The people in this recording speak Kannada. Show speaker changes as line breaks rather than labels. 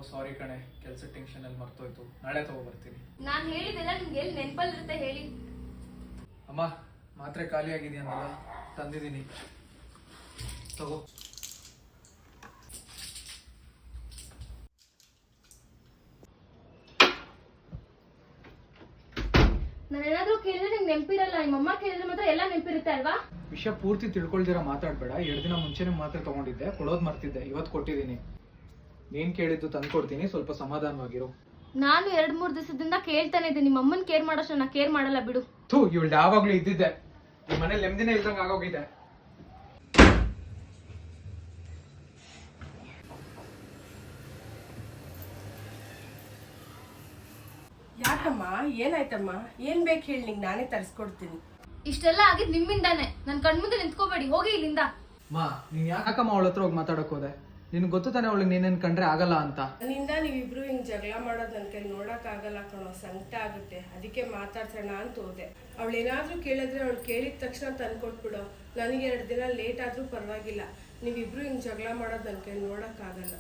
ಸಾರಿ ಕಣೆ, ಕೆಲಸ ಟೆನ್ಷನ್ ಅಲ್ಲಿ ಮರ್ತೋಯ್ತು. ನಾಳೆ ತಗೋಬರ್ತೀನಿ.
ನಾನು ಹೇಳಿದೆಲ್ಲ ನಿಮ್ಗೆ ಎಲ್ಲಿ ನೆನಪಲ್ಲಿರುತ್ತೆ ಹೇಳಿ.
ಅಮ್ಮ, ಮಾತ್ರೆ ಖಾಲಿ ಆಗಿದೆಯನ್ನಲ್ಲ, ತಂದಿದ್ದೀನಿ, ತಗೋ.
ನಾನೇನಾದ್ರೂ ಕೇಳಿದ್ರೆ ನಿಮ್ಗೆ ನೆನಪಿರಲ್ಲ, ನಿಮ್ಮಮ್ಮ ಕೇಳಿದ್ರೆ ಮಾತ್ರ ಎಲ್ಲ ನೆನಪಿರುತ್ತೆ ಅಲ್ವಾ?
ವಿಷಯ ಪೂರ್ತಿ ತಿಳ್ಕೊಳ್ದಿರ ಮಾತಾಡ್ಬೇಡ. 2 ದಿನ ಮುಂಚೆನೆ ಮಾತ್ರೆ ತಗೊಂಡಿದ್ದೆ, ಕೊಡೋದ್ ಮರ್ತಿದ್ದೆ, ಇವತ್ತು ಕೊಟ್ಟಿದ್ದೀನಿ. ನೀನ್ ಕೇಳಿದ್ದು ತಂದ್ಕೊಡ್ತೀನಿ, ಸ್ವಲ್ಪ ಸಮಾಧಾನವಾಗಿರು.
ನಾನು 2-3 ದಿವಸದಿಂದ ಕೇಳ್ತಾನೆ ಇದ್ದೀನಿ, ನಿಮ್ಮ ಅಮ್ಮನ್ ಕೇರ್ ಮಾಡೋಷ್ಟು ನಾ ಕೇರ್ ಮಾಡಲ್ಲ ಬಿಡು.
ಇವಳು ಯಾವಾಗ್ಲೂ ಇದ್ದಿದ್ದೆ, ಈ ಮನೇಲಿ ನೆಮ್ಮದಿನೇ ಇಲ್ದಂಗ ಆಗೋಗಿದೆ.
ಯಾಕಮ್ಮ, ಏನಾಯ್ತಮ್ಮ? ಏನ್ ಬೇಕು ಹೇಳಿ, ನಿಂಗೆ ನಾನೇ ತರಿಸ್ಕೊಡ್ತೀನಿ.
ಇಷ್ಟೆಲ್ಲ ಆಗಿದ್ ನಿಮ್ಮಿಂದಾನೆ. ನನ್ ಕಣ್ಮುಂದೆ ನಿಂತ್ಕೋಬೇಡಿ, ಹೋಗಿ ಇಲ್ಲಿಂದ.
ನೀನ್ ಯಾಕಮ್ಮ ಅವಳ ಹತ್ರ ಹೋಗಿ ಮಾತಾಡಕ್ ಹೋದೆ? ನಿನ್ಗೆ ಗೊತ್ತು ತಾನೆ ಅವಳಿಗೆ ನೀನೇನ್ ಕಂಡ್ರೆ ಆಗಲ್ಲ ಅಂತ.
ನನ್ನಿಂದ ನೀವಿಬ್ರು ಹಿಂಗ್ ಜಗಳ ಮಾಡೋದು ನನ್ ಕೈ ನೋಡಕ್ ಆಗಲ್ಲ ಕಣೋ, ಸಂಕಟ ಆಗುತ್ತೆ. ಅದಕ್ಕೆ ಮಾತಾಡ್ಸೋಣ ಅಂತ ಹೋದೆ. ಅವಳೇನಾದ್ರೂ ಕೇಳಿದ್ರೆ ಅವಳು ಕೇಳಿದ ತಕ್ಷಣ ತಂದ್ಕೊಟ್ಬಿಡು. ನನಗೆ 2 ದಿನ ಲೇಟ್ ಆದ್ರೂ ಪರವಾಗಿಲ್ಲ. ನೀವಿಬ್ರು ಹಿಂಗ್ ಜಗಳ ಮಾಡೋದು ನನ್ ಕೈ ನೋಡಕ್ ಆಗಲ್ಲ.